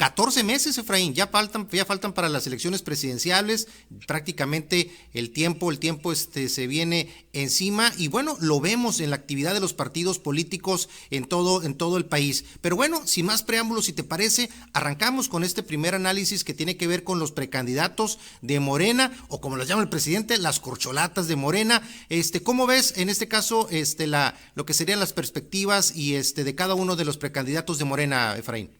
14 meses, Efraín, ya faltan para las elecciones presidenciales, prácticamente el tiempo se viene encima y bueno, lo vemos en la actividad de los partidos políticos en todo el país. Pero bueno, sin más preámbulos, si te parece, arrancamos con este primer análisis que tiene que ver con los precandidatos de Morena, o como los llama el presidente, las corcholatas de Morena. ¿Cómo ves en este caso lo que serían las perspectivas y de cada uno de los precandidatos de Morena, Efraín?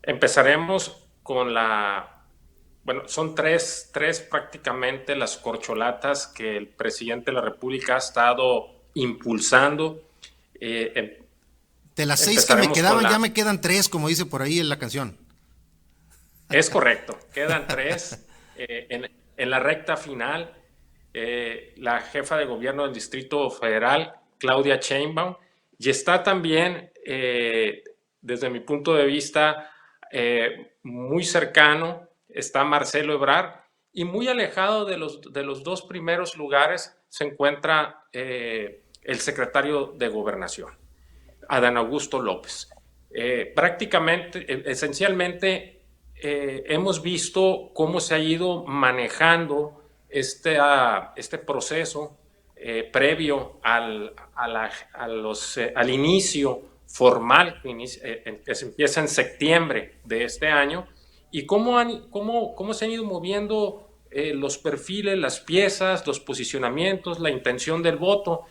Empezaremos con bueno, son tres prácticamente las corcholatas que el presidente de la República ha estado impulsando. De las 6 que me quedaban, ya me quedan 3, como dice por ahí en la canción. Es correcto, quedan 3. En la recta final, la jefa de gobierno del Distrito Federal, Claudia Sheinbaum, y está también, desde mi punto de vista, muy cercano, está Marcelo Ebrard, y muy alejado de los dos primeros lugares se encuentra el secretario de Gobernación, Adán Augusto López. Esencialmente, hemos visto cómo se ha ido manejando este proceso previo al inicio formal que se empieza en septiembre de este año, y cómo se han ido moviendo los perfiles, las piezas, los posicionamientos, la intención del voto.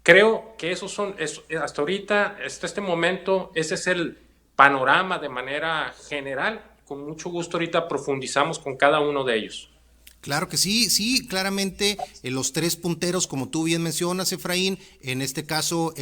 Creo que hasta ahorita, hasta este momento, ese es el panorama de manera general. Con mucho gusto ahorita profundizamos con cada uno de ellos. Claro que sí, sí, claramente los 3 punteros, como tú bien mencionas, Efraín, en este caso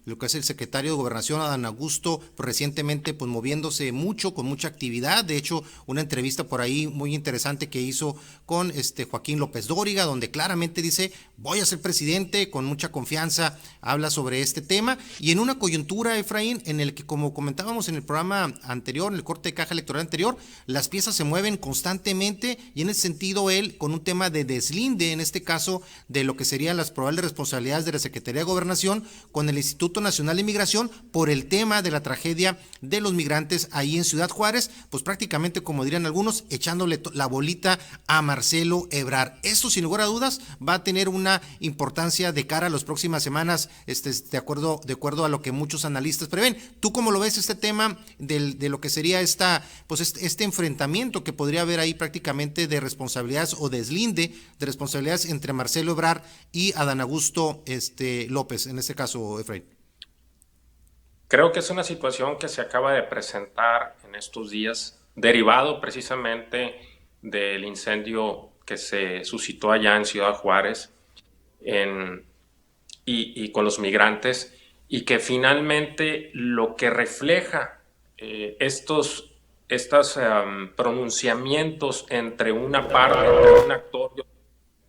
lo que es el secretario de Gobernación, Adán Augusto, pues recientemente pues moviéndose mucho, con mucha actividad. De hecho, una entrevista por ahí muy interesante que hizo con Joaquín López Dóriga, donde claramente dice, voy a ser presidente, con mucha confianza habla sobre este tema, y en una coyuntura, Efraín, en el que, como comentábamos en el programa anterior, en el corte de caja electoral anterior, las piezas se mueven constantemente, y en ese sentido con un tema de deslinde, en este caso, de lo que serían las probables responsabilidades de la Secretaría de Gobernación con el Instituto Nacional de Migración por el tema de la tragedia de los migrantes ahí en Ciudad Juárez, pues prácticamente, como dirían algunos, echándole la bolita a Marcelo Ebrard. Esto, sin lugar a dudas, va a tener una importancia de cara a las próximas semanas, de acuerdo a lo que muchos analistas prevén. ¿Tú cómo lo ves este tema de lo que sería este enfrentamiento que podría haber ahí prácticamente de responsabilidades o deslinde de responsabilidades entre Marcelo Ebrard y Adán Augusto López, en este caso, Efraín? Creo que es una situación que se acaba de presentar en estos días, derivado precisamente del incendio que se suscitó allá en Ciudad Juárez y con los migrantes, y que finalmente lo que refleja estos pronunciamientos entre una parte, entre un actor y otro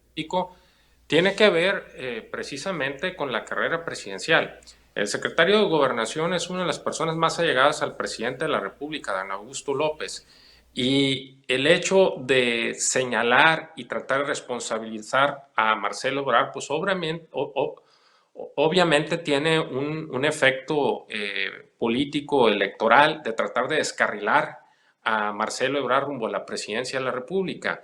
político, tiene que ver precisamente con la carrera presidencial. El secretario de Gobernación es una de las personas más allegadas al presidente de la República, Adán Augusto López, y el hecho de señalar y tratar de responsabilizar a Marcelo Ebrard, pues obviamente tiene un efecto político, electoral, de tratar de descarrilar a Marcelo Ebrard rumbo a la presidencia de la República.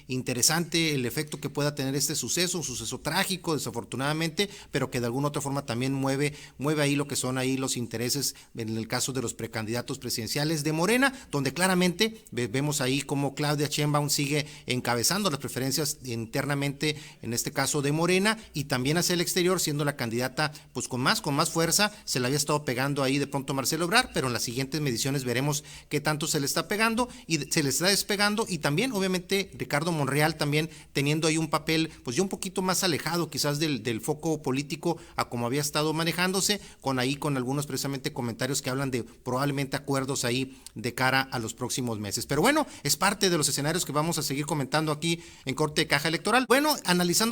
Interesante el efecto que pueda tener este suceso, un suceso trágico, desafortunadamente, pero que de alguna otra forma también mueve ahí lo que son ahí los intereses en el caso de los precandidatos presidenciales de Morena, donde claramente vemos ahí como Claudia Sheinbaum sigue encabezando las preferencias internamente, en este caso de Morena, y también hacia el exterior, siendo la candidata pues con más fuerza. Se le había estado pegando ahí de pronto Marcelo Ebrard, pero en las siguientes mediciones veremos qué tanto se le está pegando y se le está despegando, y también obviamente Ricardo Monreal también teniendo ahí un papel pues ya un poquito más alejado quizás del foco político a como había estado manejándose, con algunos precisamente comentarios que hablan de probablemente acuerdos ahí de cara a los próximos meses. Pero bueno, es parte de los escenarios que vamos a seguir comentando aquí en Corte de Caja Electoral. Bueno,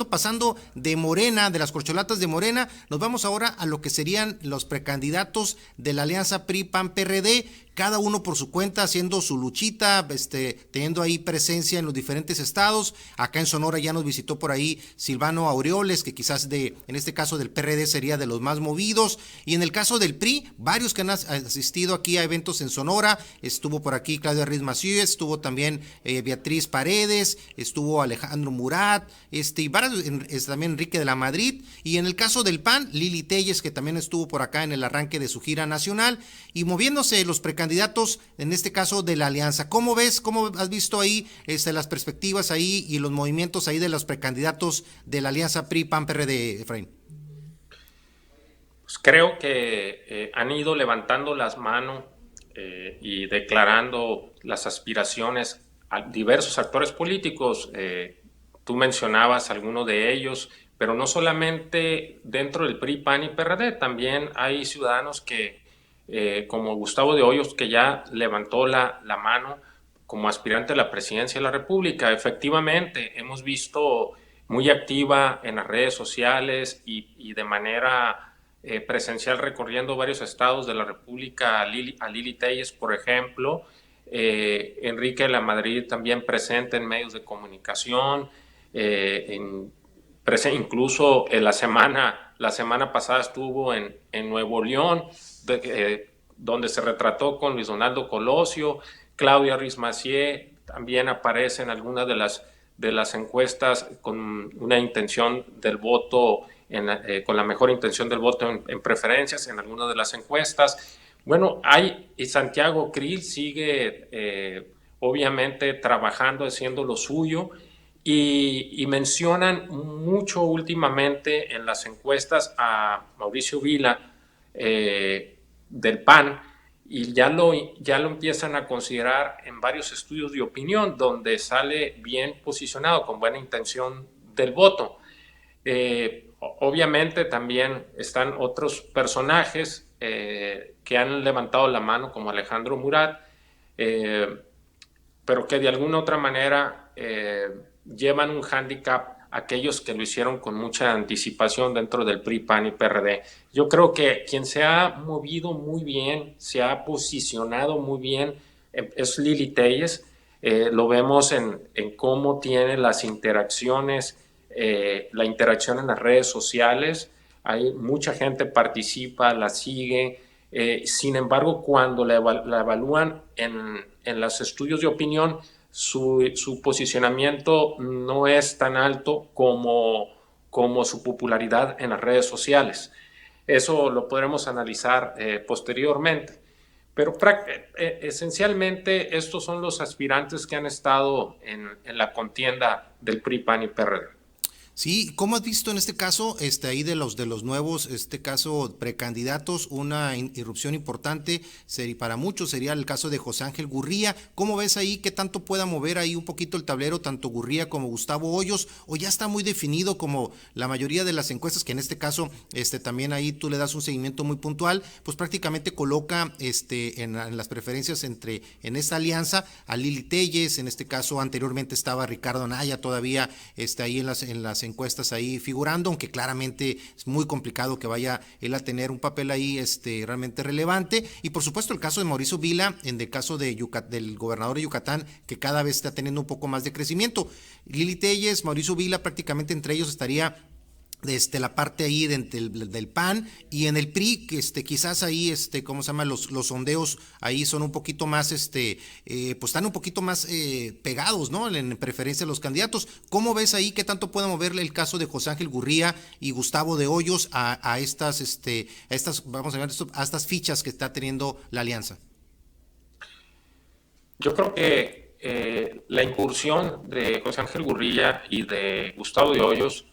pasando de Morena, de las corcholatas de Morena, nos vamos ahora a lo que serían los precandidatos de la alianza PRI-PAN-PRD, cada uno por su cuenta haciendo su luchita, teniendo ahí presencia en los diferentes estados. Acá en Sonora ya nos visitó por ahí Silvano Aureoles, que quizás en este caso del PRD sería de los más movidos, y en el caso del PRI, varios que han asistido aquí a eventos en Sonora. Estuvo por aquí Claudia Ruiz Massieu, estuvo también Beatriz Paredes, estuvo Alejandro Murat, y varios, también Enrique de la Madrid, y en el caso del PAN, Lili Téllez, que también estuvo por acá en el arranque de su gira nacional, y moviéndose los precandidatos, en este caso de la alianza. ¿Cómo ves, cómo has visto ahí las perspectivas ahí y los movimientos ahí de los precandidatos de la alianza PRI-PAN-PRD, Efraín? Pues creo que han ido levantando las manos y declarando las aspiraciones a diversos actores políticos. Tú mencionabas algunos de ellos, pero no solamente dentro del PRI, PAN y PRD, también hay ciudadanos que, como Gustavo de Hoyos, que ya levantó la mano como aspirante a la presidencia de la República. Efectivamente, hemos visto muy activa en las redes sociales y de manera presencial recorriendo varios estados de la República, a Lili Téllez, por ejemplo, Enrique de la Madrid también presente en medios de comunicación, incluso la semana pasada estuvo en Nuevo León, donde se retrató con Luis Donaldo Colosio. Claudia Ruiz Massieu también aparece en algunas de las encuestas con una intención del voto, con la mejor intención del voto en preferencias en algunas de las encuestas. Bueno, y Santiago Krill sigue obviamente trabajando, haciendo lo suyo, y mencionan mucho últimamente en las encuestas a Mauricio Vila del PAN, y ya lo empiezan a considerar en varios estudios de opinión donde sale bien posicionado, con buena intención del voto. Obviamente también están otros personajes que han levantado la mano, como Alejandro Murat, pero que de alguna otra manera llevan un hándicap aquellos que lo hicieron con mucha anticipación dentro del PRI, PAN y PRD. Yo creo que quien se ha movido muy bien, se ha posicionado muy bien, es Lili Téllez. Lo vemos en cómo tiene las interacciones, la interacción en las redes sociales. Hay mucha gente participa, la sigue. Sin embargo, cuando la evalúan en los estudios de opinión, su posicionamiento no es tan alto como su popularidad en las redes sociales. Eso lo podremos analizar posteriormente. Pero esencialmente estos son los aspirantes que han estado en la contienda del PRI, PAN y PRD. Sí, ¿cómo has visto en este caso, ahí de los nuevos, caso precandidatos, una irrupción importante para muchos sería el caso de José Ángel Gurría? ¿Cómo ves ahí qué tanto pueda mover ahí un poquito el tablero tanto Gurría como Gustavo Hoyos, o ya está muy definido como la mayoría de las encuestas, que en este caso también ahí tú le das un seguimiento muy puntual, pues prácticamente coloca en las preferencias en esta alianza a Lili Téllez? En este caso anteriormente estaba Ricardo Anaya todavía ahí en las encuestas ahí figurando, aunque claramente es muy complicado que vaya él a tener un papel ahí realmente relevante. Y por supuesto el caso de Mauricio Vila, en el caso del gobernador de Yucatán, que cada vez está teniendo un poco más de crecimiento. Lili Téllez, Mauricio Vila, prácticamente entre ellos estaría la parte ahí del PAN, y en el PRI, que quizás ahí, ¿cómo se llama? Los sondeos ahí son un poquito más, pues están un poquito más pegados, ¿no? En preferencia de los candidatos. ¿Cómo ves ahí qué tanto puede moverle el caso de José Ángel Gurría y Gustavo de Hoyos a estas, vamos a llamar esto, a estas fichas que está teniendo la alianza? Yo creo que la incursión de José Ángel Gurría y de Gustavo de Hoyos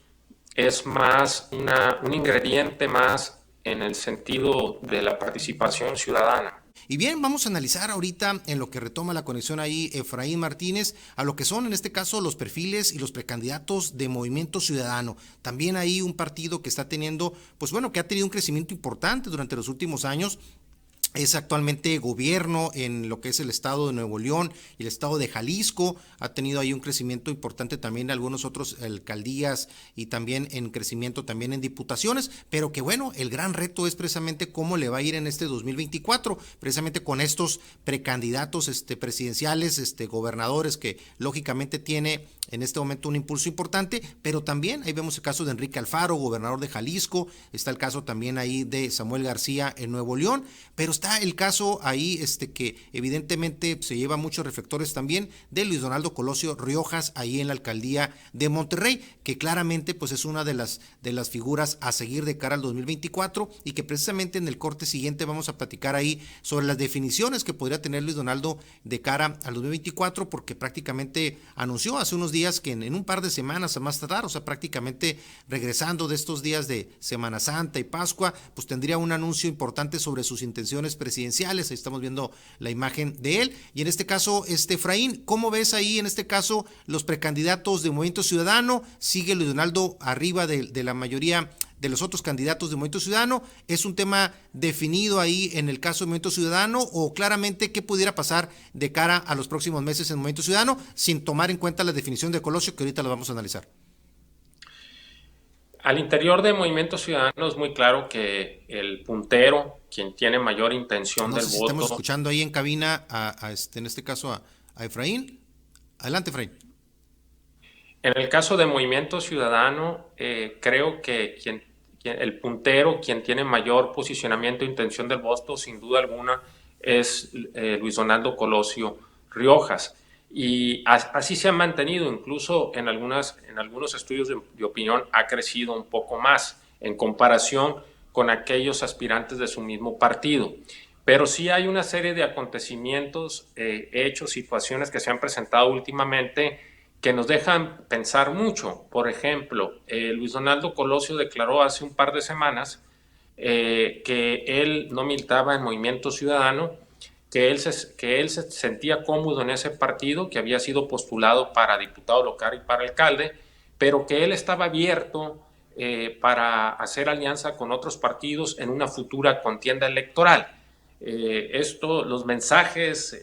es más un ingrediente más en el sentido de la participación ciudadana. Y bien, vamos a analizar ahorita en lo que retoma la conexión ahí Efraín Martínez, a lo que son en este caso los perfiles y los precandidatos de Movimiento Ciudadano. También hay un partido que está teniendo, pues bueno, que ha tenido un crecimiento importante durante los últimos años, es actualmente gobierno en lo que es el estado de Nuevo León y el estado de Jalisco. Ha tenido ahí un crecimiento importante también algunos otros alcaldías y también en crecimiento también en diputaciones, pero que bueno, el gran reto es precisamente cómo le va a ir en este 2024, precisamente con estos precandidatos presidenciales, gobernadores que lógicamente tiene en este momento un impulso importante, pero también ahí vemos el caso de Enrique Alfaro, gobernador de Jalisco, está el caso también ahí de Samuel García en Nuevo León, pero está el caso ahí que evidentemente se lleva muchos reflectores también de Luis Donaldo Colosio Riojas ahí en la alcaldía de Monterrey, que claramente pues es una de las figuras a seguir de cara al 2024 y que precisamente en el corte siguiente vamos a platicar ahí sobre las definiciones que podría tener Luis Donaldo de cara al 2024, porque prácticamente anunció hace unos días que en un par de semanas a más tardar, o sea, prácticamente regresando de estos días de Semana Santa y Pascua, pues tendría un anuncio importante sobre sus intenciones presidenciales. Ahí estamos viendo la imagen de él. Y en este caso, Efraín, ¿cómo ves ahí en este caso los precandidatos de Movimiento Ciudadano? Sigue Luis Donaldo arriba de la mayoría de los otros candidatos de Movimiento Ciudadano. ¿Es un tema definido ahí en el caso de Movimiento Ciudadano o claramente qué pudiera pasar de cara a los próximos meses en Movimiento Ciudadano sin tomar en cuenta la definición de Colosio que ahorita lo vamos a analizar? Al interior de Movimiento Ciudadano es muy claro que el puntero, quien tiene mayor intención No del sé si estamos voto. escuchando ahí en cabina en este caso a Efraín. Adelante, Efraín. En el caso de Movimiento Ciudadano, creo que el puntero, quien tiene mayor posicionamiento e intención del voto, sin duda alguna, es Luis Donaldo Colosio Riojas. Y así se ha mantenido, incluso en algunos estudios de opinión ha crecido un poco más en comparación con aquellos aspirantes de su mismo partido. Pero sí hay una serie de acontecimientos, hechos, situaciones que se han presentado últimamente que nos dejan pensar mucho. Por ejemplo, Luis Donaldo Colosio declaró hace un par de semanas que él no militaba en Movimiento Ciudadano, que él se sentía cómodo en ese partido, que había sido postulado para diputado local y para alcalde, pero que él estaba abierto para hacer alianza con otros partidos en una futura contienda electoral. Los mensajes,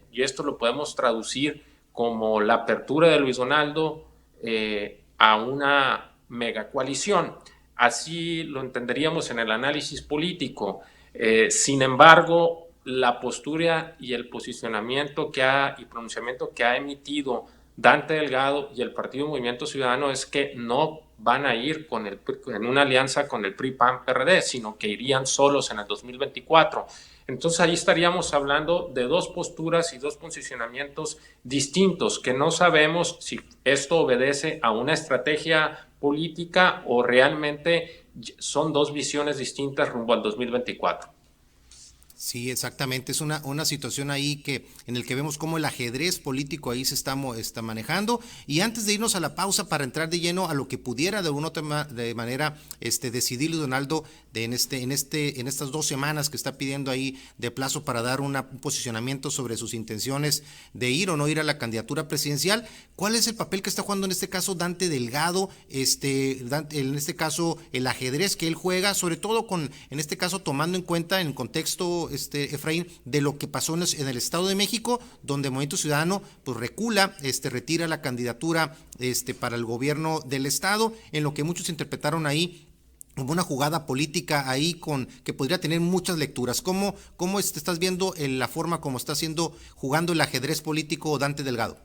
y esto lo podemos traducir como la apertura de Luis Donaldo a una megacoalición. Así lo entenderíamos en el análisis político. Sin embargo, la postura y el posicionamiento y pronunciamiento que ha emitido Dante Delgado y el Partido Movimiento Ciudadano es que no van a ir en una alianza con el PRI-PAN-PRD, sino que irían solos en el 2024. Entonces ahí estaríamos hablando de dos posturas y dos posicionamientos distintos, que no sabemos si esto obedece a una estrategia política o realmente son dos visiones distintas rumbo al 2024. Sí, exactamente. Es una situación ahí en el que vemos cómo el ajedrez político ahí se está manejando. Y antes de irnos a la pausa para entrar de lleno a lo que pudiera de una otra manera decidir Luis Donaldo en estas 2 semanas que está pidiendo ahí de plazo para dar un posicionamiento sobre sus intenciones de ir o no ir a la candidatura presidencial, ¿cuál es el papel que está jugando en este caso Dante Delgado? En este caso el ajedrez que él juega, sobre todo en este caso tomando en cuenta en el contexto Efraín, de lo que pasó en el Estado de México, donde Movimiento Ciudadano pues recula, retira la candidatura para el gobierno del Estado, en lo que muchos interpretaron ahí como una jugada política ahí que podría tener muchas lecturas. ¿Cómo estás viendo la forma como está jugando el ajedrez político Dante Delgado?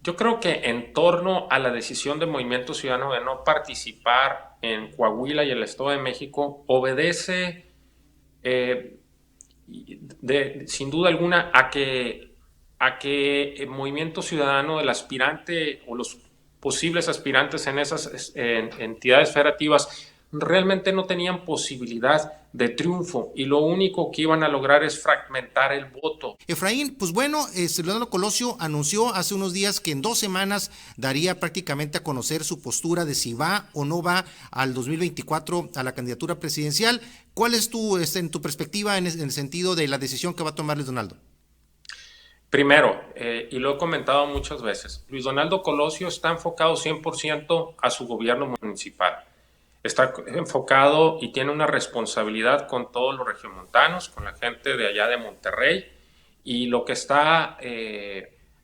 Yo creo que en torno a la decisión del Movimiento Ciudadano de no participar en Coahuila y el Estado de México, obedece sin duda alguna a que el Movimiento Ciudadano, el aspirante o los posibles aspirantes en esas entidades federativas realmente no tenían posibilidad de triunfo y lo único que iban a lograr es fragmentar el voto. Efraín, pues bueno, Leonardo Colosio anunció hace unos días que en 2 semanas daría prácticamente a conocer su postura de si va o no va al 2024 a la candidatura presidencial. ¿Cuál es en tu perspectiva en el sentido de la decisión que va a tomar Luis Donaldo? Primero, y lo he comentado muchas veces, Luis Donaldo Colosio está enfocado 100% a su gobierno municipal. está enfocado y tiene una responsabilidad con todos los regiomontanos, con la gente de allá de Monterrey, y lo que está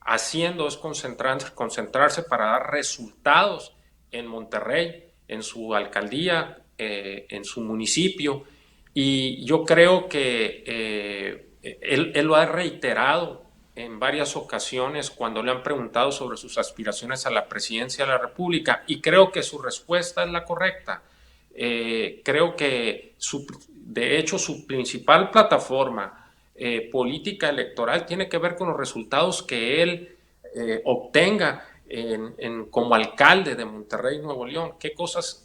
haciendo es concentrarse para dar resultados en Monterrey, en su alcaldía, en su municipio, y yo creo que él lo ha reiterado en varias ocasiones cuando le han preguntado sobre sus aspiraciones a la presidencia de la República, y creo que su respuesta es la correcta. Creo que de hecho su principal plataforma política electoral tiene que ver con los resultados que él obtenga como alcalde de Monterrey, Nuevo León. ¿Qué cosas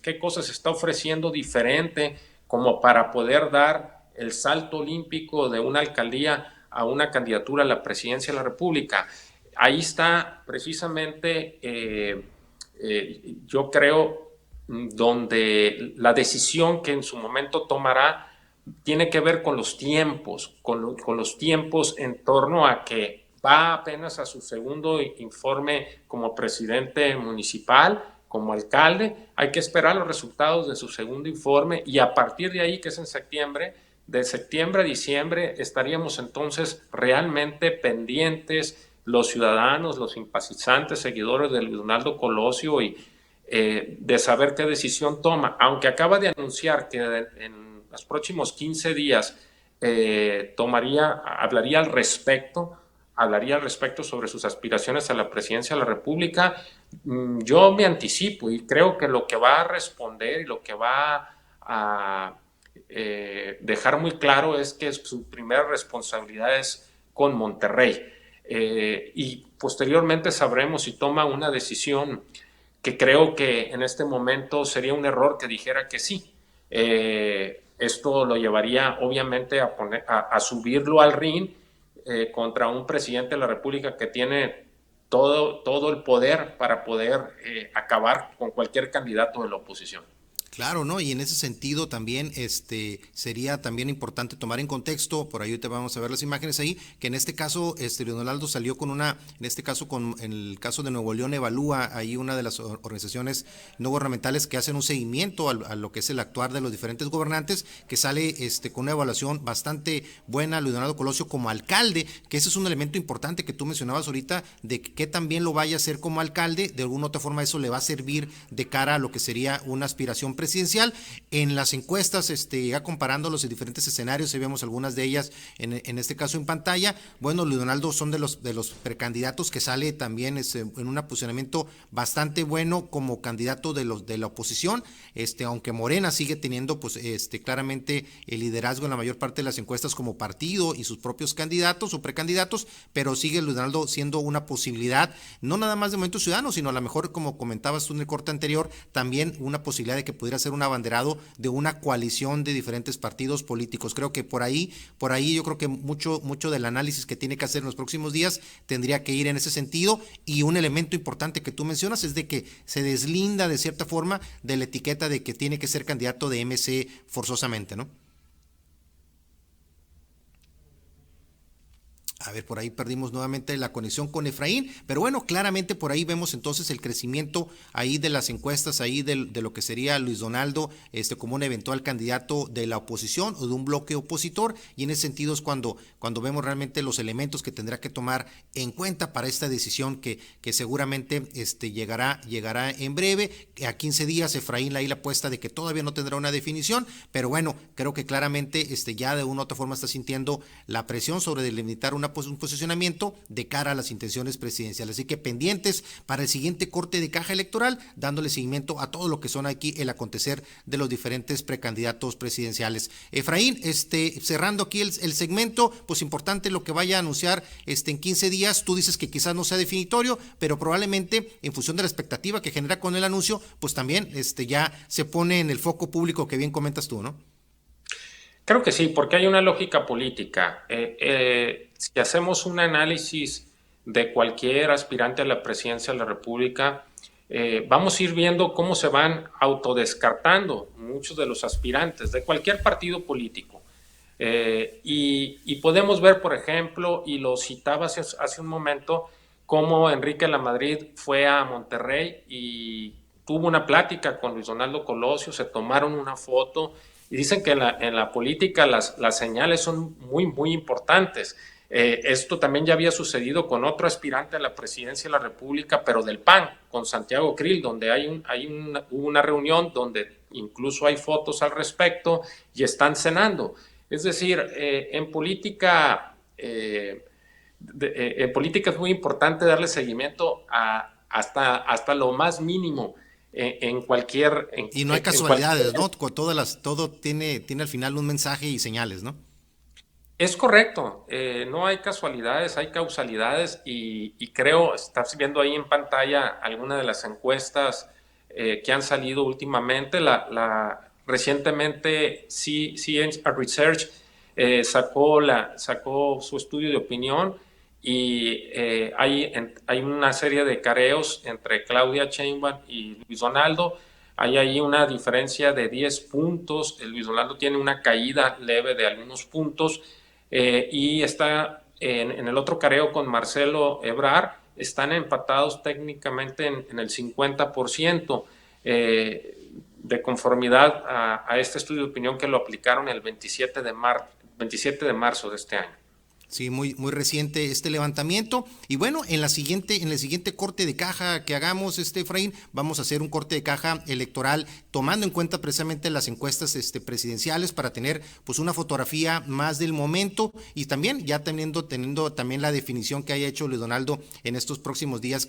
está ofreciendo diferente como para poder dar el salto olímpico de una alcaldía a una candidatura a la presidencia de la República? Ahí está precisamente, yo creo, donde la decisión que en su momento tomará tiene que ver con los tiempos, con los tiempos en torno a que va apenas a su segundo informe como presidente municipal, como alcalde. Hay que esperar los resultados de su segundo informe, y a partir de ahí, que es en septiembre, de septiembre a diciembre, estaríamos entonces realmente pendientes los ciudadanos, los simpatizantes, seguidores de Leonardo Colosio, y de saber qué decisión toma, aunque acaba de anunciar que en los próximos 15 días hablaría al respecto sobre sus aspiraciones a la presidencia de la República. Yo me anticipo y creo que lo que va a responder y lo que va a dejar muy claro es que su primera responsabilidad es con Monterrey. Y posteriormente sabremos si toma una decisión que creo que en este momento sería un error que dijera que sí. Esto lo llevaría obviamente a subirlo al ring contra un presidente de la República que tiene todo el poder para poder acabar con cualquier candidato de la oposición. Claro, ¿no? Y en ese sentido también sería también importante tomar en contexto, por ahí te vamos a ver las imágenes ahí, que en este caso Leonardo salió con en este caso en el caso de Nuevo León Evalúa, ahí una de las organizaciones no gubernamentales que hacen un seguimiento a lo que es el actuar de los diferentes gobernantes, que sale con una evaluación bastante buena Leonardo Colosio como alcalde, que ese es un elemento importante que tú mencionabas ahorita, de que también lo vaya a hacer como alcalde, de alguna u otra forma eso le va a servir de cara a lo que sería una aspiración presidencial. En las encuestas, ya comparando los diferentes escenarios, y vemos algunas de ellas en este caso en pantalla. Bueno, Leonardo son de los precandidatos que sale también en un posicionamiento bastante bueno como candidato de la oposición, aunque Morena sigue teniendo pues claramente el liderazgo en la mayor parte de las encuestas como partido y sus propios candidatos o precandidatos, pero sigue Leonardo siendo una posibilidad, no nada más de Movimiento Ciudadano, sino a lo mejor, como comentabas tú en el corte anterior, también una posibilidad de que pudiera ser un abanderado de una coalición de diferentes partidos políticos. Creo que por ahí yo creo que mucho del análisis que tiene que hacer en los próximos días tendría que ir en ese sentido, y un elemento importante que tú mencionas es de que se deslinda de cierta forma de la etiqueta de que tiene que ser candidato de MC forzosamente, ¿no? A ver, por ahí perdimos nuevamente la conexión con Efraín, pero bueno, claramente por ahí vemos entonces el crecimiento ahí de las encuestas, ahí de lo que sería Luis Donaldo como un eventual candidato de la oposición o de un bloque opositor, y en ese sentido es cuando vemos realmente los elementos que tendrá que tomar en cuenta para esta decisión que seguramente llegará en breve. A 15 días Efraín ahí la apuesta de que todavía no tendrá una definición, pero bueno, creo que claramente ya de una u otra forma está sintiendo la presión sobre delimitar un posicionamiento de cara a las intenciones presidenciales. Así que pendientes para el siguiente corte de caja electoral, dándole seguimiento a todo lo que son aquí el acontecer de los diferentes precandidatos presidenciales. Efraín, cerrando aquí el segmento, pues importante lo que vaya a anunciar en 15 días. Tú dices que quizás no sea definitorio, pero probablemente en función de la expectativa que genera con el anuncio, pues también ya se pone en el foco público que bien comentas tú, ¿no? Creo que sí, porque hay una lógica política. Si hacemos un análisis de cualquier aspirante a la presidencia de la República, vamos a ir viendo cómo se van autodescartando muchos de los aspirantes de cualquier partido político. Y podemos ver, por ejemplo, y lo citaba hace un momento, cómo Enrique Lamadrid fue a Monterrey y tuvo una plática con Luis Donaldo Colosio, se tomaron una foto y dicen que en la política las señales son muy, muy importantes. Esto también ya había sucedido con otro aspirante a la presidencia de la República, pero del PAN, con Santiago Krill, donde hubo una reunión donde incluso hay fotos al respecto y están cenando. Es decir, en política es muy importante darle seguimiento hasta lo más mínimo en cualquier... Y no hay casualidades, ¿no? Todo tiene al final un mensaje y señales, ¿no? Es correcto, no hay casualidades, hay causalidades y creo, estás viendo ahí en pantalla algunas de las encuestas que han salido últimamente. Recientemente CNS Research sacó su estudio de opinión y hay una serie de careos entre Claudia Sheinbaum y Luis Donaldo. Hay ahí una diferencia de 10 puntos, el Luis Donaldo tiene una caída leve de algunos puntos. Y está en el otro careo con Marcelo Ebrard, están empatados técnicamente en el 50% de conformidad a este estudio de opinión que lo aplicaron el 27 de marzo de este año. Sí, muy, muy reciente este levantamiento. Y bueno, en el siguiente corte de caja que hagamos, Efraín, vamos a hacer un corte de caja electoral tomando en cuenta precisamente las encuestas presidenciales para tener pues una fotografía más del momento y también ya teniendo también la definición que haya hecho Luis Donaldo en estos próximos días